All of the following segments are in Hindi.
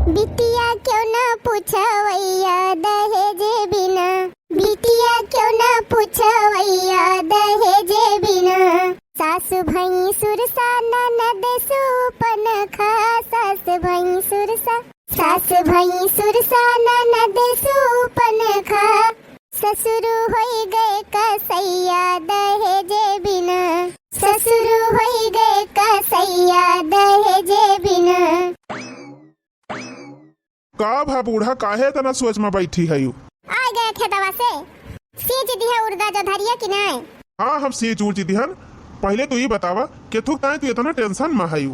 बिटिया क्यों ना पूछवैया दहेजे बिना, बिटिया क्यों ना पूछवैया दहेजे बिना। सासु भई सुरसा ननद सुपन खा, सास भई सुरसा, सास भई सुरसा ननद सुपन खा। ससुर होई गए कसैया दहेजे बिना, ससुर होई गए कसैया दहेजे बिना। का भा बूढ़ा काहे तना सोच में बैठी है यू? आ गए खेतवा से सींच दिया उड़दा जो धरिया कि नहीं? हाँ हम सींच उड़ दिहन। पहले तू ये बतावा कि तू काहे तू इतना टेंशन में है यू?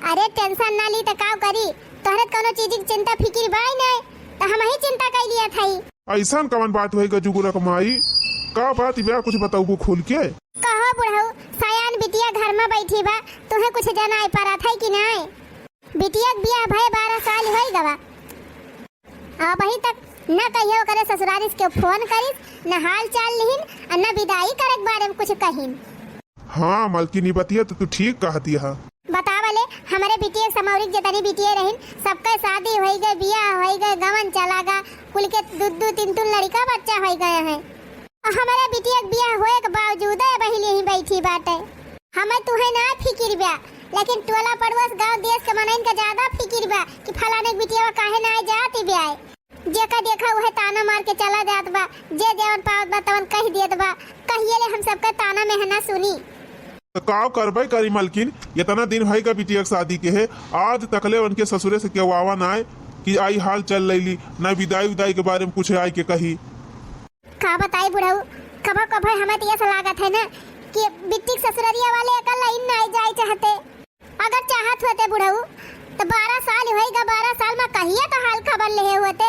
अरे टेंशन ना ली तो का करी, तोहरे कोनो चीज की चिंता फिक्र बाई नहीं तो हम ही चिंता कर लिया थाई। ऐसा कवन बात हुई गजुगुरा कमाई? का बात बा कुछ बताऊ खोल के? कहो बुढ़ऊ, सयान बिटिया घर में बैठी बा, तुम्हें कुछ जाना पड़ा था कि नहीं? बिटिया के बियाह भय 12 साल हो गवा, अब अभी तक न कहियो करे ससुराल के फोन करिस, न हाल चाल लिहिन, और न विदाई करे के बारे में कुछ कहिन। हाँ मलकिनी बतिया तो तू ठीक कहती है। बतावले हमारे बिटिया समौरिक जतनी बिटिया रहिन, सबका शादी हो गए, बियाह हो गए, गवन चला गा, कुल के दो तीन लड़का बच्चा हो गए हैं। और हमारे बिटिया के बियाह होए के बावजूद बहिली ही बैठी बाटे। हमें तुहे ना फिक्र बा, लेकिन टोला पड़ोस गांव देश के मनइन का ज्यादा फिक्र बा कि फलाने के बिटिया काहे ना जाती ब्याह। जेका देखा वह ताना मार के चला जात बा, जे देवन पावत बा तवन कह देत बा, कहिए ले हम सबका ताना मेहना सुनी। तो का करबे करी मलकिन, इतना दिन भाई का बिटिया की शादी के है, आज तकले उनके ससुरे से क्यों आवा ना है कि आई हाल चल रही ना विदाई विदाई के बारे में कुछ आई के कही। का बताई बुढ़ऊ, कब कब हमें तो ऐसा लागत है ना कि बिट्टी ससुररिया वाले एक लाइन ना जाए चाहते। अगर चाहत होते बुढ़ऊ तो 12 साल होएगा, 12 साल में कहिए तो हाल खबर ले होते,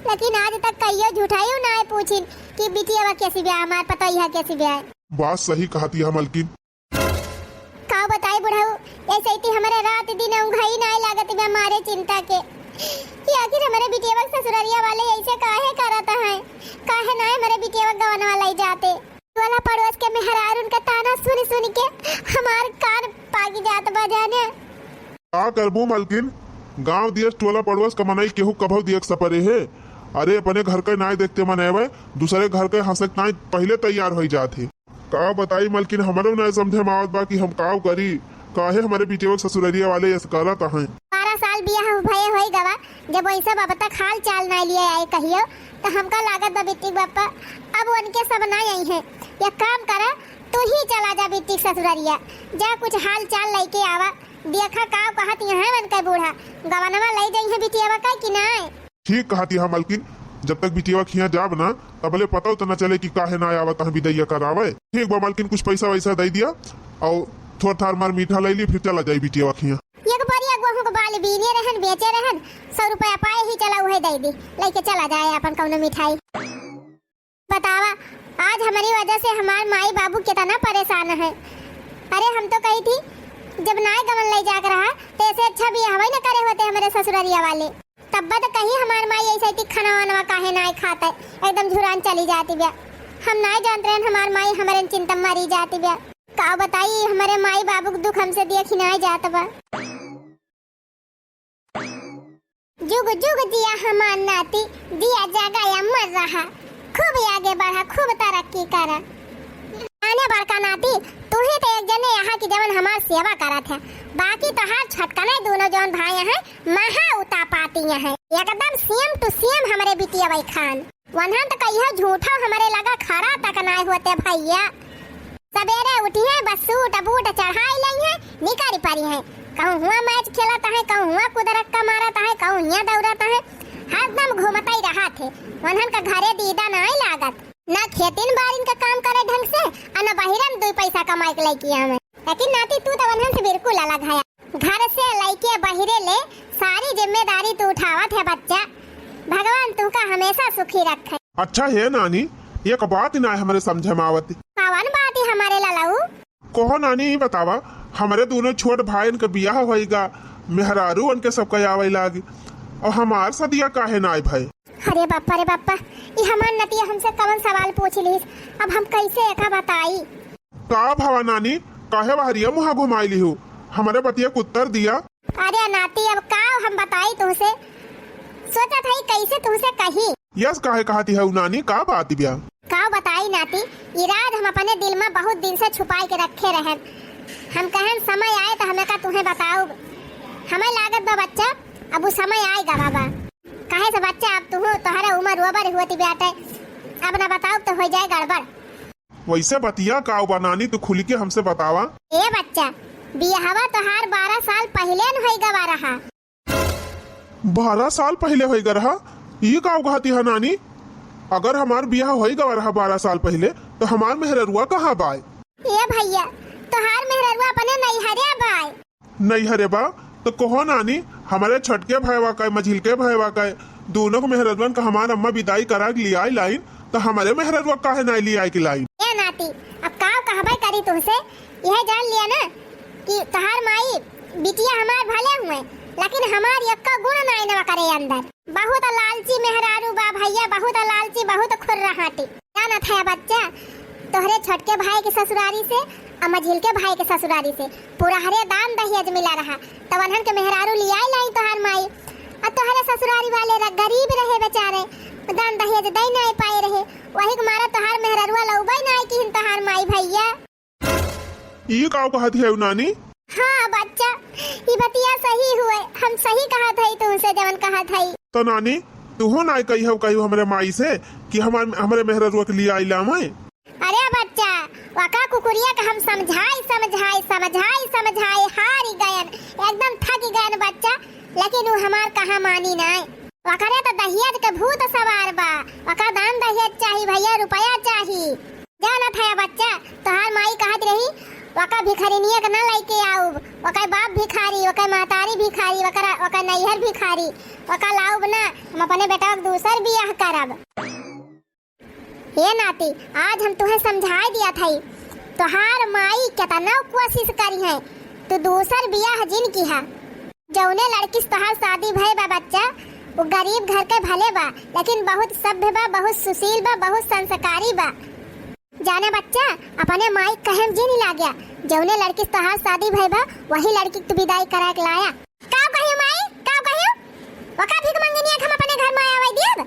लेकिन आज तक कहियो झूठाई ना है पूछिन कि बिटिया कैसी ब्याह, हमार पता ही है कैसी ब्याह। बात सही कहती है मलकिन। का बताई बुढ़ऊ, ऐसे ही हमारे रात दिन उंघाई ना लागत बा मारे चिंता के कि आखिर हमारे बिटिया ससुररिया वाले ऐसे काहे करता है, काहे ना हमारे बिटिया गवन वाला जाते। वाला पड़ोस के मेहरार उनका ताना सुन सुन के हमार कान पागी जात बा जाने। का करबू मलकिन, गांव दियस टोला पड़ोस कमनाई केहू कभू दियक सपरे है। अरे अपने घर के नाई देखते मनेवे, दूसरे घर के हंसक नाई पहले तैयार हो जाते। का बताई मलकिन, हमारे ना समझे मावत बा कि हम काव करी, काहे हमारे बिटिया ससुररिया वाले ऐसे करत हैं। 12 साल बियाह भय होई गवा, जब वैसा अब तक हाल चाल ना लिए आए कहियो तो हमका लागत बा बिट्टी बापा अब उनके सब ना आई है। या काम करा तू ही चला जा बिट्टी ससुररिया, जा कुछ हाल चाल लेके आवा, देखा का कहत यहाँ वन का बूढ़ा गवनवा ले जाई है बिटिया का कि ना। ठीक कहती है मलकिन, जब तक बिटिया खिया जाब ना तबले पता तो न चले कि काहे ना आवा तह विदैया करावे। ठीक बा मलकिन, कुछ पैसा वैसा दे दिया और थोड़ा थार मार मीठा ले ली, फिर चला जाई बिटिया खिया। एक बारिया गेहूं के बाल बीने रहन बेचे रहन, 100 रुपया पाए ही चला उहे दे दी, लेके चला जाए अपन कौनो मिठाई। बतावा आज हमारी वजह से हमार माई बाबू कितना परेशान है। अरे हम तो कही थी जब नाय गमन ले जाकर रहा तो ऐसे अच्छा भी हवाई न करे होते हमारे ससुररिया वाले, तब तो कहीं हमार माई ऐसे ही खाना वाना काहे नाय खाता, एकदम झुरान चली जाती ब्या। हम नाय जानते हैं हमार माई हमारे चिंता मारी जाती ब्या। का बताई हमारे माई बाबू के दुख हमसे देखी ना जात बा। जुग जुग जिया हमार नाती, दिया जगाया मर रहा, खूब आगे बढ़ा, खूब तरक्की करा। आने बड़का नाती तू ही तो एक जने यहाँ की जवन हमार सेवा करा था, बाकी तो हाथ छटकने दोनों जवन भाई हैं महा उता पाती हैं, एकदम सेम टू सेम हमारे बिटिया भाई खान। वहाँ तो कहियो झूठा हमारे लगा खरा तक ना होते भैया। सवेरे उठी है बस सूट बूट चढ़ाई ली है, निकारी परी है, कहूँ हुआ मैच खेलता है, कहूँ हुआ कुदरक्का मारता है, कहूँ यहाँ दौड़ता है, हरदम घूमता ही रहा थे। वनहन का घरे दीदा ना लागत, ना खेतिन बारिन का काम करे ढंग से और ना बाहिरन 2 पैसा कमाई के लेके हमें। लेकिन नाती तू तो वनहन से बिल्कुल अलग है, घर से लेके बाहिरे ले सारी जिम्मेदारी तू उठावत है बच्चा। भगवान तू का हमेशा सुखी रखे। अच्छा है नानी, एक बात ना हमारे समझ में आवत। कौन बात है हमारे लालाऊ? कहो नानी ही बतावा, हमारे दोनों छोट भाई का बियाह होएगा, मेहरारू उनके सबका आवे लागी और हमार सदिया काहे ना आए भाई। अरे बापा ये हमार नतिया हमसे कौन सवाल पूछ लीस, अब हम कैसे एका बताई। का भावा नानी, काहे बहरिया मुहा घुमाई ली हो, हमारे बतिया को उत्तर दिया। अरे नाती अब का हम बताई तुमसे, सोचा था कैसे तुमसे कही। यस काहे कहती है नानी, का बात बिया? का बताई नाती, इराद हम अपने दिल में बहुत दिन से छुपाई के रखे रहे। हम कहन समय आए तो हमें का तुम्हें बताओ। हमें लागत बा बच्चा अब वो समय आएगा बाबा। काहे से बच्चा अब तुम तुम्हारा उम्र ओवर हुआ बेटे, अब ना बताओ तो हो जाए गड़बड़। वैसे बतिया का बा नानी, तू खुल के हमसे बतावा। ए बच्चा, बियाहवा तोहार 12 साल पहले न होई गवा रहा। 12 साल पहले होई गा रहा? ये का कहती है नानी? अगर हमार बियाह होई गा रहा 12 साल पहले तो हमार मेहररुआ कहाँ बाय? ए भैया, तोहार मेहररुआ अपने नैहरे बाय। नैहरे बा तो कहो नानी, हमारे छटके भैया का मझिलके भैया का दोनों को मेहररुआ का हमार अम्मा विदाई करा के लिया लाइन, तो हमारे मेहररुआ काहे नहीं लिया की लाइन? ए नाती, अब का कहबे करी तुमसे, यह जान लिया ना कि तोहार माई बिटिया हमार भले हुए, लेकिन हमार यक्का गुण नहीं न करे अंदर। बहुत लालची मेहरारू बा भैया, बहुत लालची, बहुत खुर्राहाटी। जाना था बच्चा, तोहरे छटके भाई के ससुरारी से और मझिलके भाई के ससुरारी से पूरा हरे दान दहेज मिला रहा, तब अनहन के मेहरारू लिया लाई तोहार माई। और तोहरे ससुरारी वाले गरीब रहे बेचारे, दान दहेज दे नहीं पाए रहे, वही के मारा तोहार मेहरारूआ लौबई नहीं कि तोहार माई भैया। ये का कहती है नानी? हाँ बच्चा, ये बतिया सही हुए, हम सही कहा था तुमसे जवन कहा था। तो नानी तू ना कही हमारे माई से कि हमारे मेहररुआ के लिए आइला मैं। अरे बच्चा, वका कुकुरिया का हम समझाई समझाई समझाई समझाई हार गयन, एकदम थक गयन बच्चा, लेकिन वो हमार कहा मानी नहीं। वकरे तो दहेज के भूत सवार बा, वका दान दहेज चाहिए भैया, रुपया चाहिए। जाना था बच्चा, तोहार माई कहत रही वका भिखारिनिया के ना लेके आओ, वका बाप भिखारी, वका महतारी भिखारी, वका नैहर भिखारी, वका लाऊब ना, हम अपने बेटा को दूसर बियाह करब। ये नाती, आज हम तुम्हें समझा दिया था, तोहार माई कितना कोशिश करी है, तू दूसर बियाह जिन की है। जौने लड़की से तोहार शादी भय बा बच्चा, वो गरीब घर के भले बा, लेकिन बहुत सभ्य बा, बहुत सुशील बा, बहुत संस्कारी बा। जाने बच्चा, अपने माई कहम जी नहीं ला गया, जौने लड़की से तोहार शादी भय बा वही लड़की तू विदाई करा के लाया। का कहियो माई, का कहियो? वका भीख मंगनिया हम अपने घर में आवे दियब।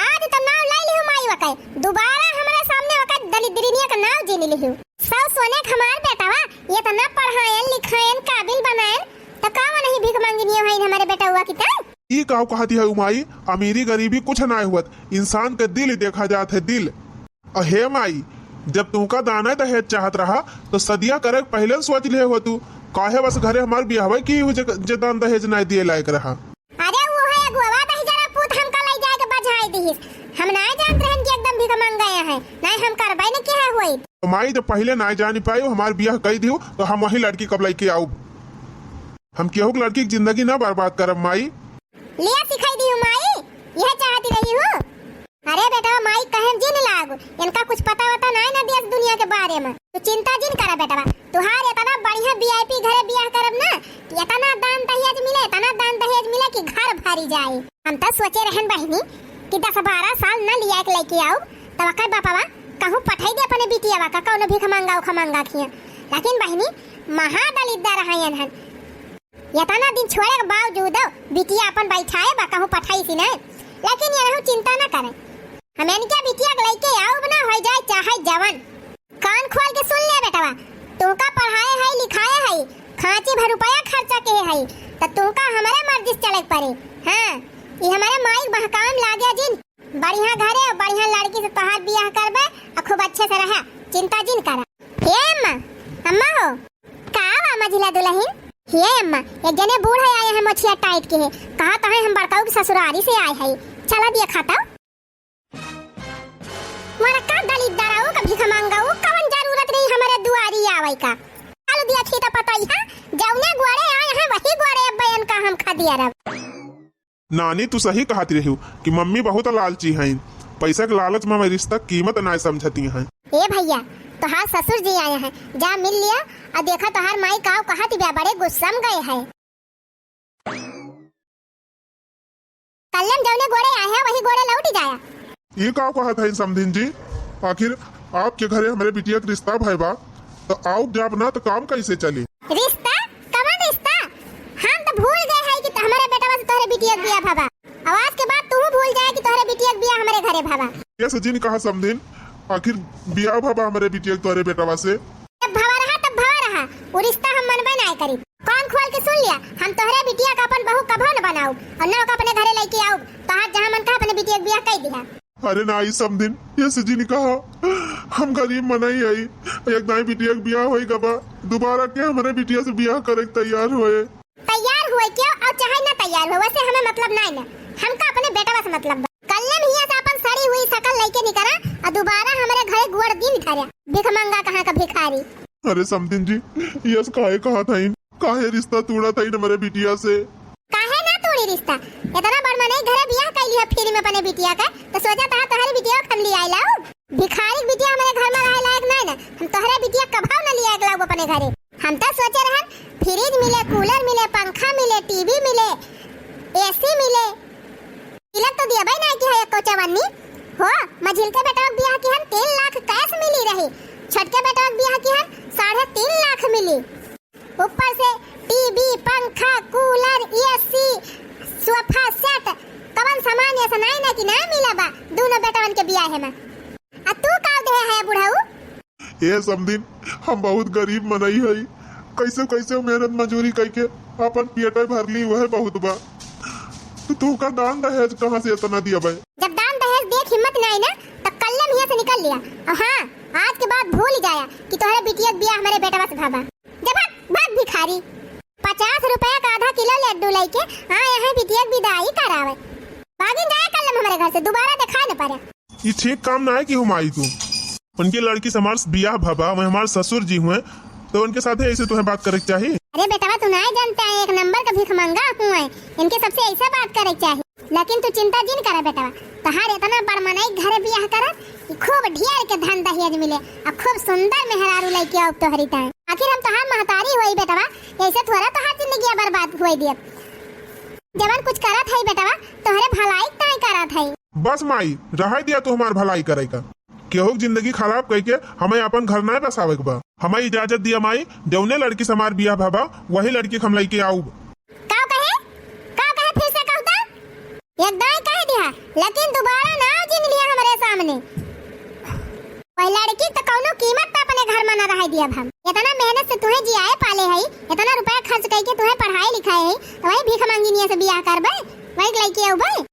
आज तो नाव लाई लिहु माई वका, दोबारा हमारे सामने वका दलिद्रिनिया का नाव जी लिहु। सब सोने हमार बेटावा, ये तो ना पढ़ाएन लिखाएन काबिल बनाएन, तो कावा नहीं भीख मंगनिया है हमारे बेटा हुआ की ता। ये का कहती है माई, अमीरी गरीबी कुछ ना हुआ, इंसान के दिल देखा जात है, दिल। हे माई, जब तुमका दाना दहेज चाहत रहा तो सदिया करे पहले सोच ले हो तू, काहे बस घरे हमार बियाह की जे दान दहेज नहीं दिए लायक रहा। अरे वो है अगुवा दहेजरा पूत हमका ले जाए के बजाई दिहिस, हम ना जानत रहन कि एकदम भीख मांग गए हैं, नहीं हम करबै न के है होई। तो माई जब पहले ना जान पाई हमार बियाह कई दियो तो हम वही लड़की कब लेके आऊ, हम केहू की लड़की की जिंदगी ना बर्बाद करब माई। लिया सिखाई दी माई, यह चाहती रही हो। अरे बेटा माई कहम जिन लागो, इनका कुछ पता वता नहीं ना देश दुनिया के बारे में, तो चिंता जिन करा बेटा। तुहार इतना बढ़िया वीआईपी घरे बियाह करब ना कि इतना दान दहेज मिले, इतना दान दहेज मिले कि घर भरी जाए। हम तो सोचे रहन बहनी कि 10-12 साल न लिया के लेके आओ, तब कर बापावा कहूं पठाई दे अपने बिटिया का कौन भीख मांगा खमांगा खिया, लेकिन बहनी महादलिद्दार रहन हन, इतना दिन छोड़े के बावजूद बिटिया अपन बैठाए बा कहूं पठाई सी नहीं। लेकिन ये रहू चिंता न करें, हमें इनके बिटिया के लेके आओ बना हो जाए चाहे जवान। कान खोल के सुन ले बेटा, तुमका पढ़ाए है लिखाए है, खांची भर रुपया खर्चा के है, तो तुमका हमारे मर्जी से चले पड़े। हाँ, ये हमारे माई बहकाम लागे जिन, बढ़िया घरे बढ़िया लड़की से तोहार बियाह करबे और खूब अच्छे से रहा, चिंता जिन करा। हे अम्मा, अम्मा हो का बा मझिला दुल्हन? हे अम्मा, एक जने बूढ़े आए हैं मोछिया टाइट के है, कहा तो है हम बड़काऊ की ससुरारी से आए हैं, चला दिया खाता। मारा का दलिद्दार आओ का भीख मांगाओ, कवन जरूरत नहीं हमारे दुआरी आवे का, आलू दिया खेती पता ही है, जौने गुआरे आए हैं वही गुआरे बयान का हम खा दिया रब। नानी तू सही कहती रही कि मम्मी बहुत लालची हैं, पैसा के लालच में रिश्ता कीमत ना समझती हैं। ए भैया, तोहार ससुर जी आए हैं, जा मिल लिया और देखा तोहार माई काव कहत बिया, बड़े गुस्सा में गए हैं। कल्लम जौने गोड़े आए हैं वही गोड़े लौट जाया। ये का कहा था समधिन जी, आखिर आपके घरे हमारे बिटिया का रिश्ता भाई बा, तो आओ जब ना तो काम कैसे चली? रिश्ता? कवन रिश्ता? हम तो भूल गए हैं कि हमारे बेटा से तोहरे बिटिया के बिया भाबा। आवाज के बाद तू भूल जाए कि तोहरे बिटिया के बिया हमारे घरे भाबा। ये सचिन कहा समझिन आखिर बिया भाबा हमारे बिटिया के तोरे बेटवा से। जब भावा रहा तब भावा रहा, वो रिश्ता हम मनबे नहीं करी। कान खोल के सुन लिया, हम तोहरे बिटिया का अपन बहू कभो न बनाऊ और न ओका अपने घरे लेके आऊ। तहार जहां मन का अपने बिटिया के बिया कह दिया। अरे ना आई समझिन ये सचिन कहा हम गरीब मनाई आई एक दाई बिटिया के बिया होई गबा दोबारा के हमारे बिटिया से बिया करे तैयार होए। तैयार हुए क्यों और चाहे न तैयार हो, वैसे हमें मतलब नहीं ना। हमका अपने बेटा से मतलब। कल्ले हिया से अपन सड़ी हुई शकल लेके निकला और दोबारा हमारे घरे गुड़ दिन धरया। भिख मंगा कहां का भिखारी। अरे समदिन जी यस काहे कहा था इन काहे रिश्ता तोड़ा था इन हमारे बिटिया से। काहे ना तोड़ी रिश्ता, इतना बड़ मने घरे बियाह कैली है फ्री में अपने बिटिया का, तो सोचा था तोहरे बिटिया खन लिया लाओ। भिखारी बिटिया हमारे घर में रहे लायक नहीं ना, हम तोहरे बिटिया कभाव न लिया लाओ अपने घरे। हम तो सोचे रहन फ्रिज मिले, कूलर मिले, पंखा मिले, टीवी मिले, एसी मिले। तिलक तो दिया भाई ना कि है को चवन्नी हो। मझिल के बेटा बियाह की हम 3 लाख कैश मिली रही। छटके बेटा बियाह की हम 3.5 लाख मिली। ऊपर से टीवी, पंखा, कूलर, एसी, सोफा सेट, कवन सामान ऐसा नहीं ना कि ना मिला बा दोनों बेटवन के बियाह में। आ तू का दे है बुढ़ाऊ? ये समदिन हम बहुत गरीब मनई हई कैसे कैसे मेहनत मजूरी करके अपन पेट भर ली वह बहुत बा। तो तू का दान दहेज कहां से इतना दिया भाई? जब दान दहेज देख हिम्मत नहीं ना तब कल्लम हिया से निकल लिया। और हाँ, आज के बाद भूल ही जाया कि तोहरे बिटिया बियाह हमारे बेटवा से भाबा। जब भाग भिखारी 50 रुपया का आधा किलो लड्डू लेके हाँ यहाँ बिटिया विदाई करावे। भागिन जाए कल्लम हमारे घर से, दोबारा दिखा न पारे। ये ठीक काम ना है कि हम आई तू उनकी लड़की से हमारे बियाह भाबा वह हमारे ससुर जी हुए तो उनके साथ ऐसे तुम्हें बात करे चाहिए। अरे बेटा तू नहीं जानता है, एक नंबर का भिख मंगा हुआ है, इनके सबसे ऐसा बात करे चाहिए। लेकिन तू चिंता जिन करे बेटा, तहार इतना बड़ मनई घरे बियाह करत कि खूब ढेर के धन दहेज मिले और खूब सुंदर मेहरारू लेके आओ तोहरी ताए। आखिर हम तहार महतारी होई बेटा, ऐसे थोड़ा तहार जिंदगी बर्बाद होई दिए। जवन कुछ करत है बेटा तोहरे भलाई ताई करत है। बस माई रह दिया तो हमार भलाई करे का केहू जिंदगी खराब करके हमें अपन घर ना बसावे के बा। हमें इजाजत दिया माई जौने लड़की से हमार बियाह भाबा वही लड़की हम लेके आऊ। का कहे फिर से कहता एकदम कह दिया, लेकिन दोबारा ना जिन लिया हमारे सामने। वही लड़की तो कौनो कीमत पे अपने घर में ना रह दिया। हम इतना मेहनत से तुम्हें जियाए पाले है, इतना रुपया खर्च करके तुम्हें पढ़ाई लिखाए है, तो वही भीख मांगिनिया से बियाह करबे वही लेके आऊ भाई।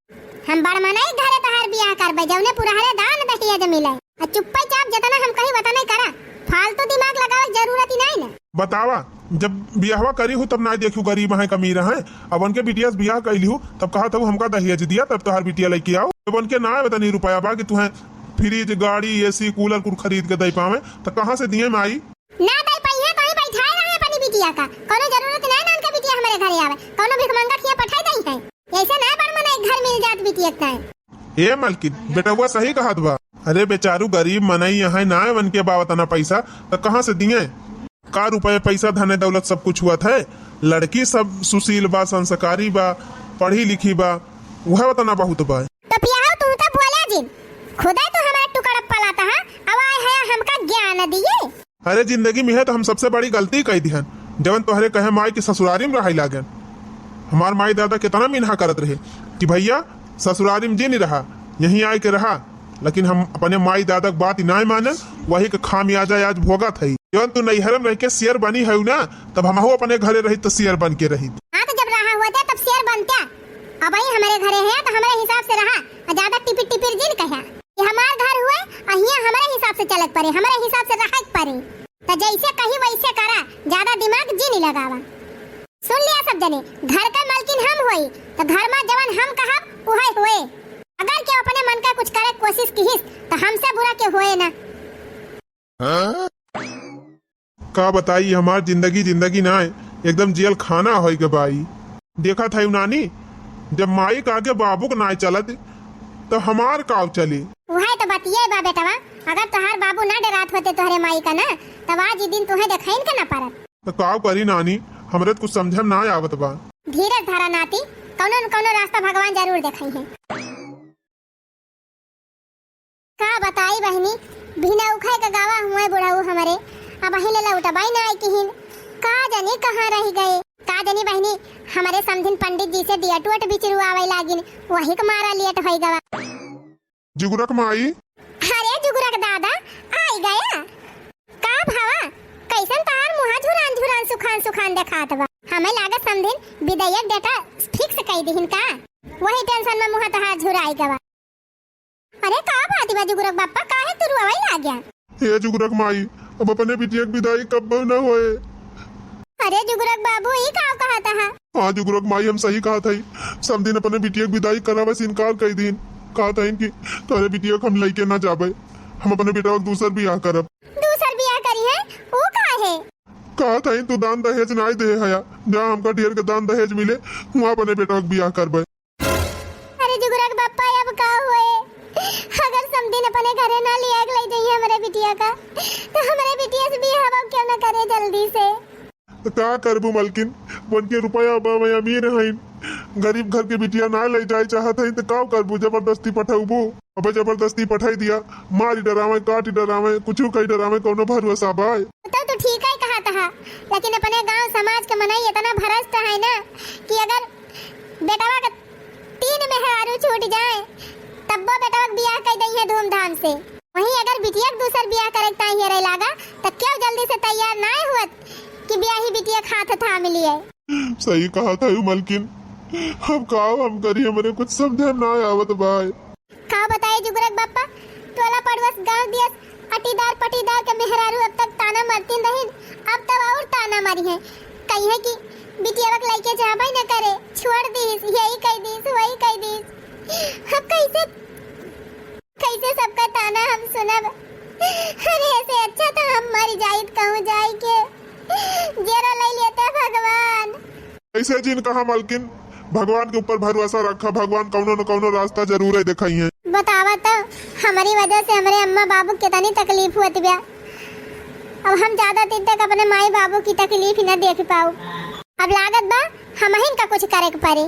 हम बड़ मनाई घरे तहार बियाह करबे जौने पुराने दान दहेज मिले। और चुप्पे चाप जितना हम कहीं बता नहीं करा, फालतू दिमाग लगावे जरूरत ही नहीं ना। बतावा जब बियाहवा करी हूँ तब ना देखू गरीब है कमीर है। अब उनके बिटिया से बियाह कैली हूँ तब कहा था हमका दहेज दिया तब तोहार बिटिया लेके आओ। जब उनके ना बता नहीं रुपया बा कि तुम्हें फ्रिज, गाड़ी, एसी, कूलर कुल खरीद के दे पावे तो कहाँ से दिए माई? ना दे पाइए कहीं बैठाए रहे अपनी बिटिया का, कोनो जरूरत नहीं ना उनका बिटिया हमारे घरे आवे। कोनो भिख मंगा खिया पठाई नहीं है, ऐसे ना बड़ मनाई घर मिल जात बिटिया का। ए मलकिन बेटा वो सही कहा बा। अरे बेचारू गरीब मनई यहाँ ना वन के बावत ना पैसा तो कहाँ से दिए? का रुपये पैसा धन दौलत सब कुछ हुआ था। लड़की सब सुशील बा, संस्कारी बा, पढ़ी लिखी बा, वह बताना बहुत बा। तो पिया तू तो बोला जिन खुदा तो हमारा टुकड़ा पलाता है, अब आए है हमका ज्ञान दिए। अरे जिंदगी में है तो हम सबसे बड़ी गलती कही दी जवन तोहरे कहे माई की ससुरारी में रहा लागन। हमार माई दादा कितना मिन्हा करत रहे कि भैया ससुरारी में जी नहीं रहा यहीं आए के रहा, लेकिन हम अपने माई दादा की बात नहीं माने वही के खामियाजा आज भोगा थी। जवन तू नैहरम रह के शेर बनी है ना तब हम अपने घरे रही तो शेर बन के रही। हाँ तो जब रहा हुआ था तब शेर बनता। अब भाई हमारे घरे है तो हमारे हिसाब से रहा और ज्यादा टिपिर टिपिर जिन कहा कि हमार घर हुए और यहाँ हमारे हिसाब से चलत पड़े, हमारे हिसाब से रह पड़े। तो जैसे कही वैसे करा, ज्यादा दिमाग जी नहीं लगावा। सुन लिया सब जने, घर का मालकिन हम होई तो घर में जवन हम कहा वही हुए। अगर के अपने मन का कुछ करे कोशिश की तो हमसे बुरा के हुए ना। का बताई हमार जिंदगी ना है एकदम जेल खाना हो के भाई। देखा था नानी जब माई का आगे बाबू को ना चलत तो हमार काव चली। वही तो बतिये बा बेटवा, अगर तोहार बाबू ना डरात होते तोहरे माई का ना तब आज दिन तुम्हें देखाइन का ना परत। तो काव करी नानी हमरे कुछ समझ में ना आवत बा। धीरज धरा नाती, कौनो न कौनो रास्ता भगवान जरूर देखाई है। का बताई बहनी बिना उखाए का गावा हुए बुढ़ाऊ हमारे अब अहिले ला उठबाई ना आई किहिन। का जाने कहाँ रह गए, का का जनी बहनी हमारे समधिन पंडित जी से दिया टूट बिचरुआवे लागिन वही के मारा लेट होई गवा। जुगुरक माई अरे जुगुरक दादा आई गया का भावा कैसन तार मुहा झुरान झुरान सुखान सुखान देखात बा। हमें लागत समधिन विधेयक डेटा फिक्स कई दिहिन का वही टेंशन में मुहा तहार झुराई गवा। अरे का बात बा जुगुरक बाप्पा काहे तू रुआई ला गया। हे जुगुरक माई अब अपने बिटिया की विदाई कब न होए। अरे जुगुरक बाबू ये का कहता है। हाँ जुगुरक माई हम सही कहा था समदिन अपने बिटिया की विदाई करावे से इनकार कर दीन कहा था इनकी तोरे बिटिया को हम लेके ना जाबे हम अपने बेटा को दूसर बियाह करब। दूसर बियाह करी है वो का है कहा था तू दान दहेज ना दे हया जहाँ हमका ढेर के दान दहेज मिले वहाँ अपने बेटा को बियाह करबे। अरे जुगुरक बाप्पा अब का हुए अगर समदिन अपने घरे ना लिया ले जाइए हमारे बिटिया का तो हमारे बिटिया से बियाह क्यों ना करे जल्दी से। तो क्या करबू मलकिन बन के रुपया अब मैं अमीर हईन गरीब घर के बिटिया ना ले जाए चाहत हईन तो का करबू जबरदस्ती पठाऊबू अब जबरदस्ती पठाई दिया मारी डरावे काटी डरावे कुछ कई डरावे कोनो भरोसा बाय। तो ठीक है कहा था लेकिन अपने गांव समाज के मनाई इतना भ्रष्ट है ना कि अगर बेटवा का 3 मेहरारू छूट जाए तब वो बेटवा का बियाह कर दई है धूमधाम से। वहीं अगर बिटिया का दूसर बियाह करे ताई रे लागा तो क्यों जल्दी से तैयार ना हुत कि ब्याही बिटिया खात था मिलिए। सही कहा था मलकिन अब का हम करी हमारे कुछ समझ ना आवत बाय। का बताए जुगुरक बाप्पा टोला पड़वस गांव दिया अटीदार पटीदार के मेहरारू अब तक ताना मारती रही अब तब और ताना मारी है कही है कि बिटिया वक लेके जाबे न करे छोड़ दीस यही कह दीस वही कह दीस। अब कैसे सबका ताना हम सुनब। अरे ऐसे अच्छा तो हम मर जाइत कहूँ जाई के जेरा ले लेते भगवान। ऐसे जिन कहा मलकिन भगवान के ऊपर भरोसा रखा भगवान कौनो न कौनो रास्ता जरूर है दिखाई है। बतावा तो हमारी वजह से हमारे अम्मा बाबू कितनी तकलीफ हुई बिया अब हम ज्यादा दिन तक अपने माई बाबू की तकलीफ न देख पाऊ अब लागत बा हम ही का कुछ करे के पड़े।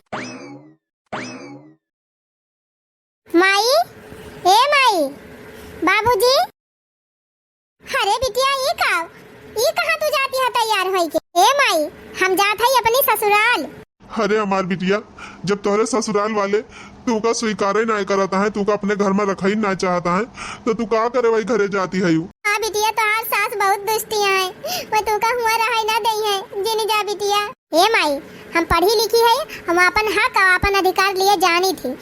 माई ए माई बाबूजी अरे बिटिया ये कहाँ तू जाती है तैयार होई के। ए माई हम जात है अपनी ससुराल। अरे हमार बिटिया जब तोहरे ससुराल वाले तू का स्वीकार ही ना करता है तू का अपने घर में रखा ही ना चाहता है तो तू का करे वही घरे जाती है। हाँ बिटिया तो आज सास बहुत दुष्टियाँ है वो तू का हुआ रहा ना दई है जिनी जा बिटिया। ए माई हम पढ़ी लिखी है हम अपन हक और अपन अधिकार लिए जानी थी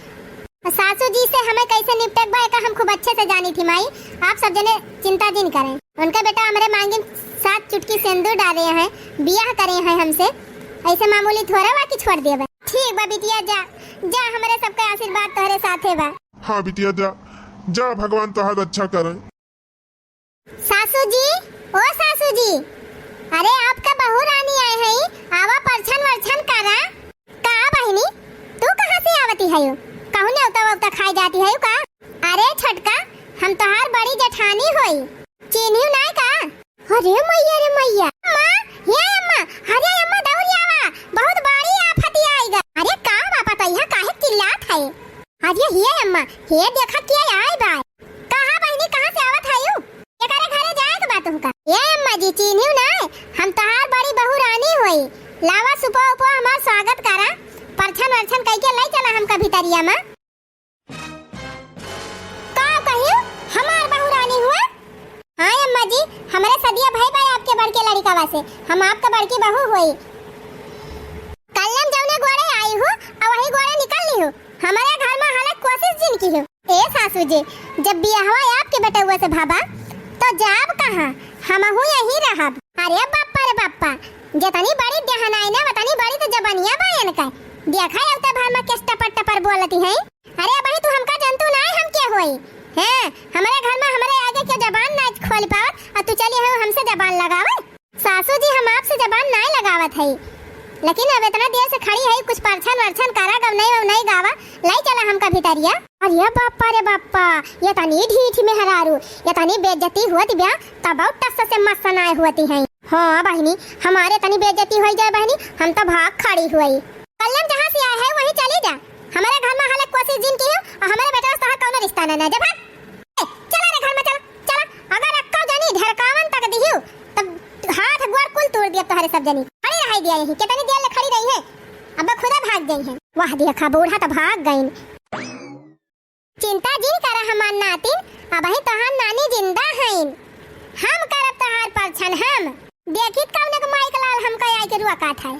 सासू जी से हमें कैसे निपटक बा का हम खूब अच्छे से जानी थी। माई आप सब जने चिंता दिन करें उनका बेटा हमारे मांगे 7 चुटकी सिंदूर डाले हैं बियाह करे हैं हमसे ऐसे मामूली थोड़ा बाकी छोड़ दिए। ठीक बा बिटिया जा जा हमारे सबका आशीर्वाद तोहरे साथे बा। हाँ बिटिया जा जा भगवान तोहार अच्छा करे। सासू जी ओ सासू जी अरे आपका बहू रानी आए हैं आवा परछन वर्छन करा का बहनी तू कहाँ से आवती है कहूँ ने उता खाई जाती है का। अरे छटका हम तोहार बड़ी जेठानी होई चिन्हियो ना का। अरे मैया माँ ये अम्मा अरे अम्मा दौड़ी आवा बहुत बड़ी आफत आएगा। अरे का बापा तो यहाँ काहे चिल्लात है। अरे ये अम्मा ये देखा क्या आए बा कहाँ बहनी कहाँ से आवत है एकरे घरे जाए के बात होगा। ये अम्मा जी चिन्हियो ना हम तोहार बड़ी बहू रानी होई लावा सुपो उपो हमार स्वागत करा परछन वर्छन कई के ले चला हमका भीतरिया में का कहियो हमार बहू रानी हुआ। हाँ अम्मा जी हमारे सदिया भाई भाई आपके बड़के लड़का से हम आपका बड़की बहू हुई कलम जौने गोड़े आई हूँ और वही गोड़े निकल ली हूँ हमारे घर में हालत कोशिश जिन की हूँ। ए सासू जी जब बियाह आपके बेटे हुए से भाबा तो जाब कहाँ हम हूँ यही रहा। अरे बाप्पा रे बाप्पा जतनी बड़ी देहनाई ना वतनी बड़ी तो जबानिया बायन का देखा आवता भर में किस टपर टपर बोलती है। अरे भाई तू हमका जंतु ना हम क्या होई हैं हमारे घर में हमारे आगे क्या जबान ना खोल पावत और तू चली है हमसे जबान लगावे। सासू जी हम आपसे जबान ना लगावत है लेकिन अब इतना देर से खड़ी है कुछ परछन वर्छन करा गव नहीं गावा लाई चला हमका भीतरिया। अरे बाप्पा रे बाप्पा ये तनी ढीठ में हरारू ये तनी बेइज्जती हुआ बिया तब टस से मस्त ना हुआती है। हाँ बहनी हमारे तनी बेइज्जती हो जाए बहनी हम तो भाग खड़ी हुई कलम जहाँ से आया है वहीं चली जा हमारे घर में हालत कोशिश जिन की और हमारे बेटा से कौन रिश्ता ना जब चला रे घर में चला अगर अक्का जानी ढरकावन तक दिहियो तब हाथ गोड़ कुल तोड़ दिया तुम्हारे सब जनी। अरे नहीं रह दिया यही कितनी देर ले खड़ी रही है अब खुदा भाग गई है। वाह देखा बूढ़ा तो भाग गई। चिंता जी करा हमार नातिन अब ही तोहार नानी जिंदा हईन हम करब तोहार परछन हम देखित कौने को माइक लाल हमका आई के रुआ काट है।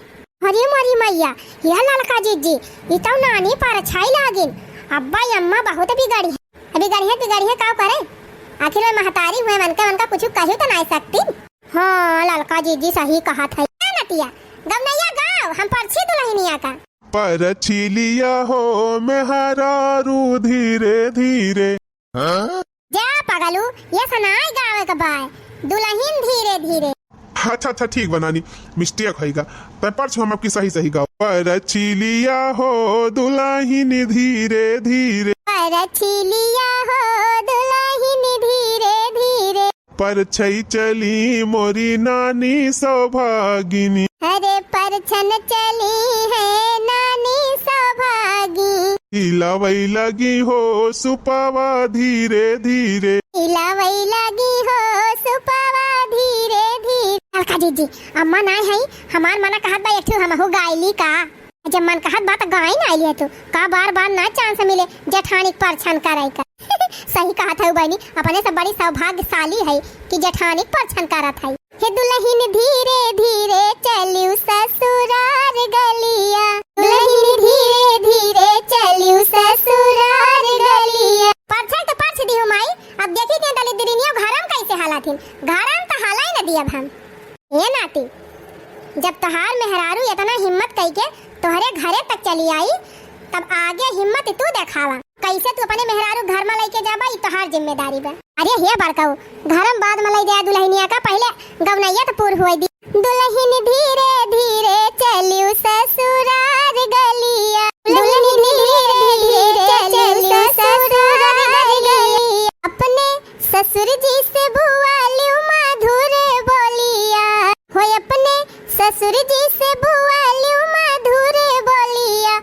अरे मोरी मैया यह ललका जीजी ई तो नानी पर छाई लागिन अब्बा अम्मा बहुत बिगड़ी है बिगड़ी है का करे आखिर में महतारी हुए मन का कुछ कहियो तो नहीं सकती। हाँ ललका जीजी सही कहा था नतिया गवनैया गाँव हम परछी दुल्हनिया का पर छिलिया हो मेहरारू धीरे धीरे। जा पगलू ये सुनाई गावे का बाय दुल्हन धीरे धीरे। अच्छा ठीक बनानी मिस्टेक होगा पर परसों हम आपकी सही गाओ। पर छिलिया हो दुल्हन धीरे धीरे पर छिलिया हो दुल्हन धीरे धीरे पर छई चली मोरी नानी सौभागिनी। अरे परछन चली है नानी सौभागी हिलावई लगी हो सुपावा धीरे धीरे हिलावई लगी हो सुपावा धीरे धीरे। अलका जीजी अम्मा ना है हमार मना कहत बा एक हम हो गायली का जब मन कहत बात गाय ना आइए तो का बार ना चांस मिले जेठानी परछन कराई का। सही कहा था बहनी अपने से बड़ी सौभाग्यशाली है कि जेठानी परछन करत है। हे दुल्हन धीरे धीरे चलियो ससुरार गलिया दुल्हन धीरे धीरे चलियो ससुरार गलिया। परछन तो परछ दी माई अब देखी के दली दिरिनिया घरम कैसे हालाथिन घरम तो हाला ही न दिया हम। ये नाती जब तोहार मेहरारू इतना हिम्मत कई के तोहरे घरे तक चली आई तब आगे हिम्मत तू दिखावा कैसे तू अपने मेहरारू घर में लेके जाबा ई तोहार जिम्मेदारी बा। अरे हे बड़काऊ घरम बाद में ले जा दुल्हनिया का पहले गवनैया तो पूर होई दी। दुल्हन धीरे धीरे चलियो ससुरार गलिया दुल्हन धीरे धीरे चलियो ससुरार गलिया अपने ससुर जी से बुआ लियो मधुर बोलिया होय अपने ससुर जी से बुआ लियो मधुर बोलिया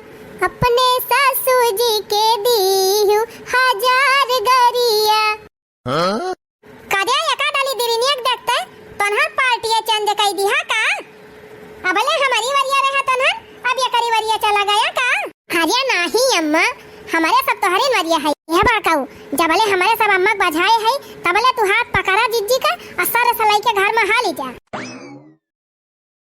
अपने सासू जी के दीहु हजार गरिया। कादे यका डाली दिरिनियक देखते तन्हर पार्टिया चंद कई दिहा का अबले हमारी वरिया रहा तन्हर अब ये करी वरिया चला गया का। अरे नहीं अम्मा हमारे सब तोहरे वरिया है यह बड़काऊ जबले हमारे सब अम्मा बजाए है तबले तू हाथ पकड़ा जिज्जी का असर सलाई के घर में हाली जा।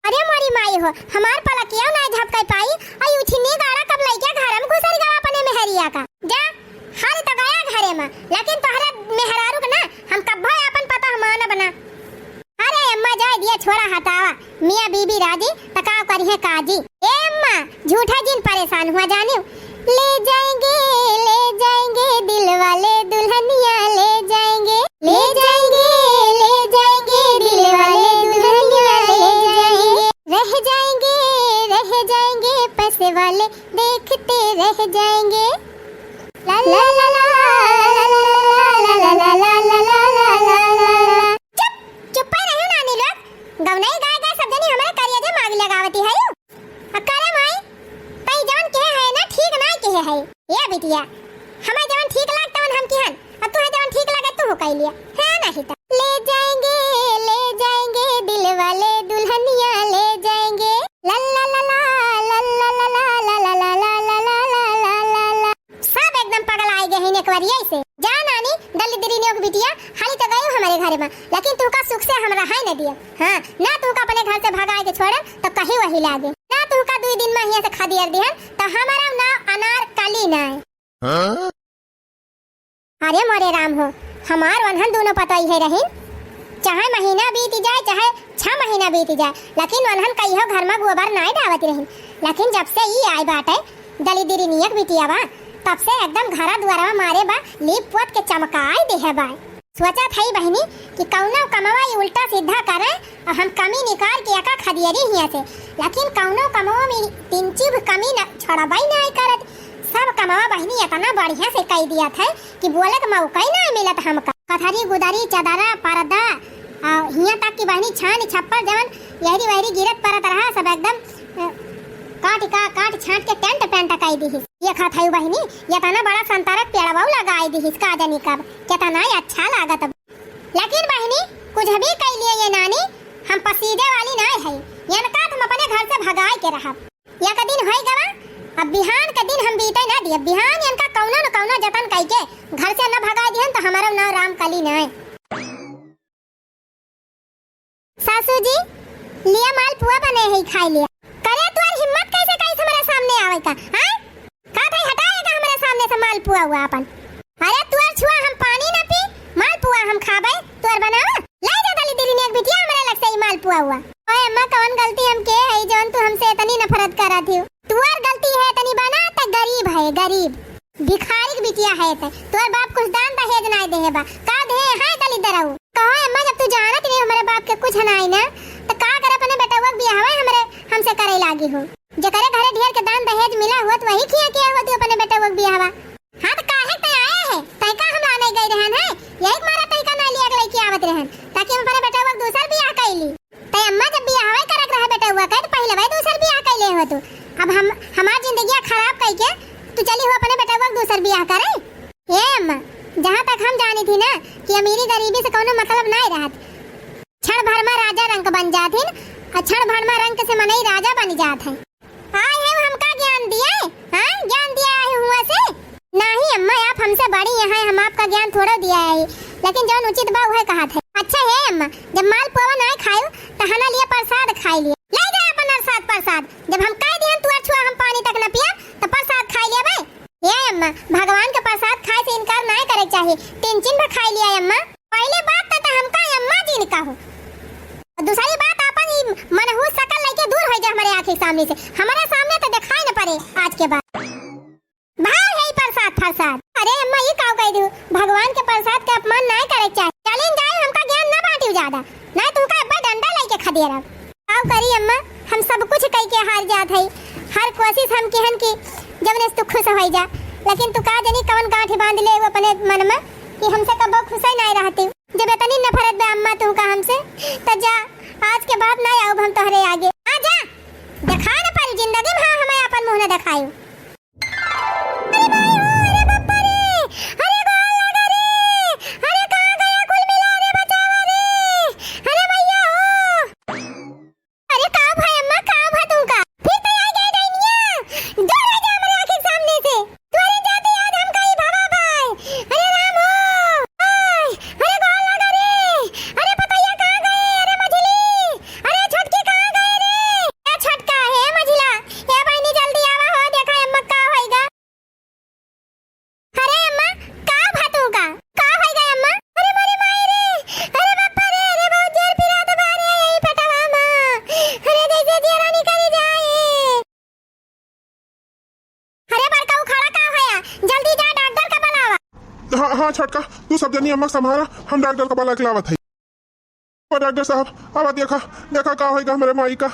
अरे मोरी माई हो हमार पलकिया ना झपकाई पाई आई उठनी गाड़ा कब लइके घरम घुसर गवा अपने मेहरिया का जा हाल तो गया घरे में लेकिन तोहरा मेहरारू के ना हम कब भाई अपन पता हमाना बना। अरे अम्मा जाए दिया छोड़ा हटावा मियां बीबी राजी तकाव करी है काजी। ए अम्मा झूठा जिन परेशान हुआ जानियो ले जाएंगे दिल वाले दुल्हनिया ले जाएंगे दिल वाले दुल्हनिया ले जाएंगे रह जाएंगे पैसे वाले देखते रह जाएंगे ला ला ला ला ला ला ला ला ला। चुप रहो नानी लोग गवनाई गाय सब जनी हमारे करिया जे मांग लगावती है करे माई तई जवन के है ना ठीक ना के है ये बिटिया हमें जवन ठीक लागतवन हम किहन अब तू जवन ठीक लागे तू हो कई लिया है नहीं तो ले जाएंगे दिल वाले दुल्हनिया ले जाएंगे ला ला ला ला ला ला ला ला ला ला ला ला ला ला ला ला। सब एकदम पगल आए गए हैं एक बार ऐसे जा नानी दली दिरिनियों की बिटिया हाली तो गई हमारे घर में लेकिन तू का सुख से हमरा है न दिया। हाँ ना तू का अपने घर से भगाए के छोड़ तो कहीं वही लागे ना तू का 2 दिन में हिया से खा दिया दिहन तो हमारा ना अनार काली ना है। अरे मोरे राम हो हमार वनहन दोनों पता ही है रहीन चाहे महीना बीत जाए चाहे 6 महीना बीत जाए लेकिन वनहन कहियो घर में गोबर नहीं डावत रहीन लेकिन जब से ई आई बाटे दली दिरिनियक बिटिया बा तब से एकदम घरा द्वारा मारे बा लीप पोत के चमकाई दे है बा। सोचा थई बहनी कि कौनो कमवा उल्टा सीधा करे और हम कमी निकाल के एका खदियरी हिया से लेकिन कौनो कमवा में 3 चीज कमी न छोड़ाबाई नहीं करत सब कमवा बहनी इतना बढ़िया से कह दिया था कि बोले का मौका ही नहीं मिलत हमका कथरी गुदारी चदरा पर्दा हिया तक की बहनी छान छप्पर जवन यहरी वहरी गिरत परत रहा सब एकदम काट छाट के टेंट पेंट काई दी ये खाथाई बहनी ये तना बड़ा संतरक पेड़वा लगाई दी इसका जानी कब कितना अच्छा लागत लेकिन बहनी कुछ भी कह लिए ये नानी हम पसीदे वाली नहीं है, इनका हम अपने घर से भगाए के रहा। या का दिन होई गवा, अब बिहान का दिन हम बीते ना दिए, बिहान इनका कौनो न कौनो जतन कई के घर से न भगा दिहन तो हमारा नाम राम कली नहीं। सासू जी लिया माल पुआ बने है खाई लिया। करे तुअर हिम्मत कैसे कैसे हमारे सामने आवे का, हां का थे हटाएगा हमारे सामने से माल पुआ हुआ अपन। अरे तुअर छुआ हम पानी न पी, माल पुआ हम खाबे तुअर बनावा। ले जा दली तेरी ने एक बिटिया हमारे लग से माल पुआ हुआ। ओए अम्मा कौन गलती हम के है जौन तू हमसे इतनी नफरत करा थी। तुअर गलती है तनी बना त गरीब है, गरीब भिखारी की बिटिया है त तुअर बाप कुछ दान दहेज नहीं देहे बा का दे है दली दराऊ। कहो अम्मा जब तू जानत नहीं हमारे बाप के कुछ नहीं ना तो का करे अपने बेटवा बियाहवा हमरे हमसे करे लागी हो। जकरे घरे ढेर के दान दहेज मिला हुआ तो वही किया हो तू अपने बेटवा बियाहवा। हां तो काहे ते आए है तई का हम लाने गई रहन है, यही मारा तई का ना लिया लड़की आवत रहन ताकि हम अपने बेटवा दूसर बियाह कैली। तई अम्मा जब बियाहवा करत रहे बेटवा का तो पहले भाई दूसर बियाह कैले हो तू। अब हम हमार जिंदगी खराब कई के तू चली हो अपने बेटवा दूसर बियाह करे। ए अम्मा जहां तक हम जानी थी ना कि अमीरी गरीबी से कोनो मतलब नहीं रहत, क्षण भर में राजा रंग बन जाथिन और क्षण भर में रंग से मनई राजा बन जात है। आए है हमका ज्ञान दिए, हां ज्ञान दिया है हुआ से नहीं अम्मा, आप हमसे बड़ी हैं, हम आपका ज्ञान थोड़ा दिया है लेकिन जौन उचित बा वह कहा थे। अच्छा है अम्मा जब माल पुआ नहीं खायो तो हना लिए प्रसाद खाई लिए। ले जा अपन प्रसाद प्रसाद जब हम कह दिहन तू छुआ हम पानी तक न पिया तो प्रसाद खाई लिए भाई। ये अम्मा भगवान के प्रसाद खाए से इनकार नहीं करे चाहिए, तीन चिन्ह खाई लिया अम्मा। पहले बात तो हमका अम्मा जी ने कहो, दूसरी बात अपन मनहूस शकल लेके दूर हो जा हमारे आंखों सामने से, हमारे सामने तो दिखाई न पड़े आज के बाद। भाव है प्रसाद प्रसाद। अरे अम्मा ये काव कह दू भगवान के प्रसाद का अपमान नहीं करे चाहिए। चलिन जाए हमका ज्ञान न बांटियो ज्यादा नहीं तुमका अब्बा डंडा लेके खदेरा। काव करी अम्मा हम सब कुछ कह के हार जात है, हर कोशिश हम केहन की जब ने तू खुश हो जा, लेकिन तू का जनी कवन गांठ बांध ले वो अपने मन में कि हमसे कबो खुश ही नहीं रहती। जब इतनी नफरत बे अम्मा तू का हमसे तो जा आज के बाद नहीं आओ हम तोहरे आगे। आ जा दिखा न पारी जिंदगी में हमें अपन मुंह न दिखायो। अरे भाई अरे बापा रे, अरे गोल लगा रे, अरे कहां गया कुल मिला रे बचावा रे, अरे भैया हो। अरे का भाई अम्मा का भा तू का फिर तो आ गई दैनिया दूर हो जा हमारे आंखों सामने से। तुम्हारे जाते आज हम कहीं भागा भाई। अरे राम हो अरे गोल लगा रे, अरे पतैया कहां गए, अरे मझली, अरे छोटकी कहां गए रे, ए छोटका है मझला ए बहनी जल्दी आवा हो देखा अम्मा का होएगा। अरे अम्मा का भातू का होएगा अम्मा। अरे मोरी माई रे, अरे बापा रे, अरे बहुत जोर पिरा तो बारे यही फटावा मां, अरे जैसे जेरा निकल जाए। अरे बड़का उखाड़ा का होया, जल्दी जा डॉक्टर का बुलावा। हाँ हाँ छोटका तू सब जनी अम्मा संभाला, हम डॉक्टर का बुला के लावत है। और डॉक्टर साहब अब देखा देखा का होएगा हमारे माई का।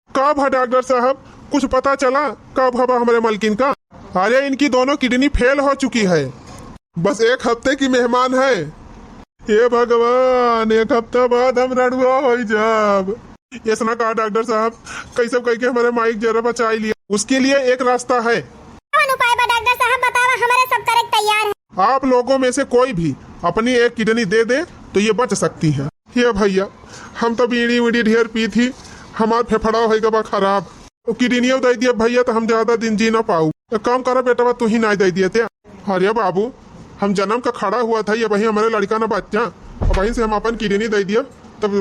का भा डॉक्टर साहब कुछ पता चला का भा हमारे मलकिन का। अरे इनकी दोनों किडनी फेल हो चुकी है, बस एक हफ्ते की मेहमान है। हे भगवान एक हफ्ता बाद हम रड़ुआ हो जब ऐसा कहा डॉक्टर साहब कैसे कह के हमारे माइक जरा बचा लिया। उसके लिए एक रास्ता है। उपाय बा डॉक्टर साहब बतावा, हमारे सब करेक्ट तैयार है। आप लोगों में से कोई भी अपनी एक किडनी दे दे तो ये बच सकती है। ये भैया हम तो बीड़ी वीड़ी ढेर पी थी, हमार फेफड़ा होगा खराब, किडनियों दे दिया भैया तो हम ज्यादा दिन जी ना पाऊ। काम करा बेटा तू ही ना दे दिए थे। अरे बाबू हम जन्म का खड़ा हुआ था ये वही हमारे लड़का ना बच्चा, वहीं से हम अपन किडनी दे दिया तब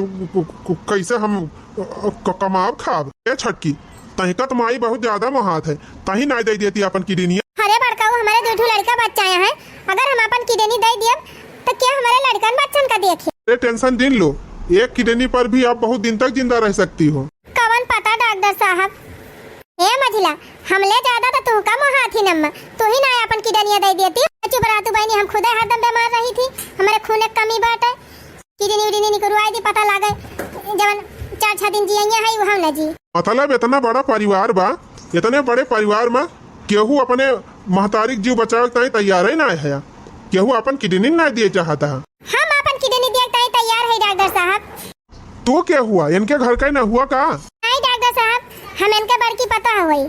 कैसे हम कमाब खाब। ए छटकी तही का तुम्हारी बहुत ज्यादा महात है, तही ना दे देती अपन किडनी। अरे बड़काऊ हमारे दो लड़का बच्चा है, अगर हम अपन किडनी दे दिए तो क्या हमारे लड़कन बच्चन का देखिए। अरे टेंशन दिन लो, एक किडनी पर भी आप बहुत दिन तक जिंदा रह सकती हो। कवन पता डॉक्टर साहब। ए मझिला हमले ज्यादा तो तू का मोहाथी नम्मा, तू ही ना अपन किडनी दे देती। चुप रहा तू बहनी, हम खुद हरदम बीमार रही थी, हमारे खून में कमी बात है, किडनी विडनी निकलवाई दी पता लागे जवन 4-6 दिन जिया है वो हम ना जी। मतलब इतना बड़ा परिवार बा, इतने बड़े परिवार में केहू अपने महतारिक जीव बचावे के तैयार ही ना है, केहू अपन किडनी ना दिए चाहता है। हम अपन किडनी दिए तैयार है डॉक्टर साहब। तो क्या हुआ, इनके घर का ना हुआ का? नहीं डॉक्टर साहब हम इनके बड़की पता हुई।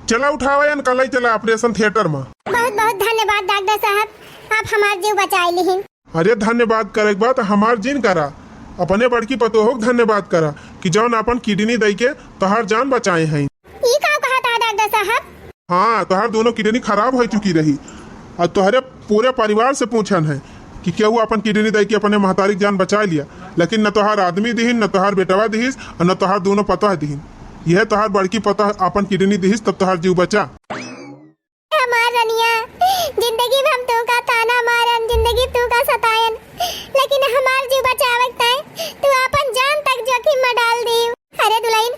चला उठावा कल ही चला ऑपरेशन थिएटर में। बहुत बहुत धन्यवाद डॉक्टर साहब, आप हमार जीव बचाई ली। अरे धन्यवाद करे बात हमार जिन करा, अपने बड़की पतोहो के धन्यवाद करा कि जौन अपन किडनी दई के तोहार जान बचाए हैं। ई का कहा था डॉक्टर साहब? हाँ, तोहार दोनों किडनी खराब हो चुकी रही और तोहरे पूरे परिवार से पूछन है कि केहू अपन किडनी दई के अपने महतारी जान बचा लिया, लेकिन न तोहार आदमी दिहिन, न तोहार बेटवा दिहिस और न तोहार दोनों पतोह दिहिन। यह तोहार बड़की पतोह अपन किडनी दिहिस तब तोहार जीव बचा। हमार रनिया, जिंदगी में हम तू का ताना मारन, जिंदगी तू का सतायन, लेकिन हमार जीव बचावत ताई तू अपन जान तक जोखिम में डाल दी। अरे दुल्हन,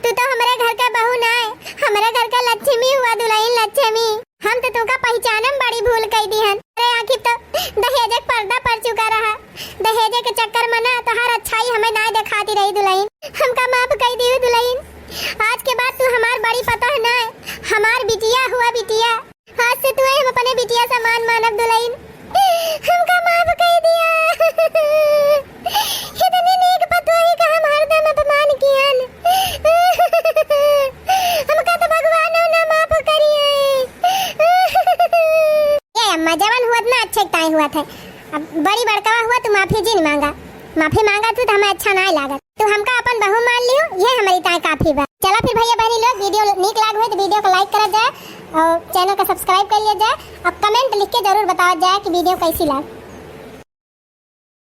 तू तो हमारे घर का बहू ना है, हमारे घर का लक्ष्मी हुआ दुल्हन, लक्ष्मी। हम तो तू का पहचानम बड़ी भूल कई दी हन। अरे आखिर तो दहेज के पर्दा पड़ चुका रहा, दहेज के चक्कर में ना तोहार अच्छाई हमें ना दिखाती रही दुल्हन। हमका माफ कई दी दुल्हन, आज के बाद तू हमार बड़ी पतोह ना है, हमार बिटिया हुआ बिटिया। आज से तू हम अपने बिटिया समान मानव दुल्हन, हमका माफ कर दिया। इतनी नेक पतोही का हम हरदम अपमान कियन, हमका तो भगवान ने माफ करिए। ये अम्मा जवान हुआ ना अच्छे ताई हुआ था, अब बड़ी बड़का हुआ तू माफी जी नहीं मांगा, माफी मांगा तू तो हमें अच्छा ना लगा, तू हमका अपन बहू मान लियो, ये हमारी ताई काफी बा। चलो फिर भैया बहनी लोग, वीडियो नीक लाग हो तो वीडियो को लाइक करा जाए और चैनल को सब्सक्राइब कर लिया जाए। अब कमेंट लिख के जरूर बताओ जाए कि वीडियो कैसी लगी।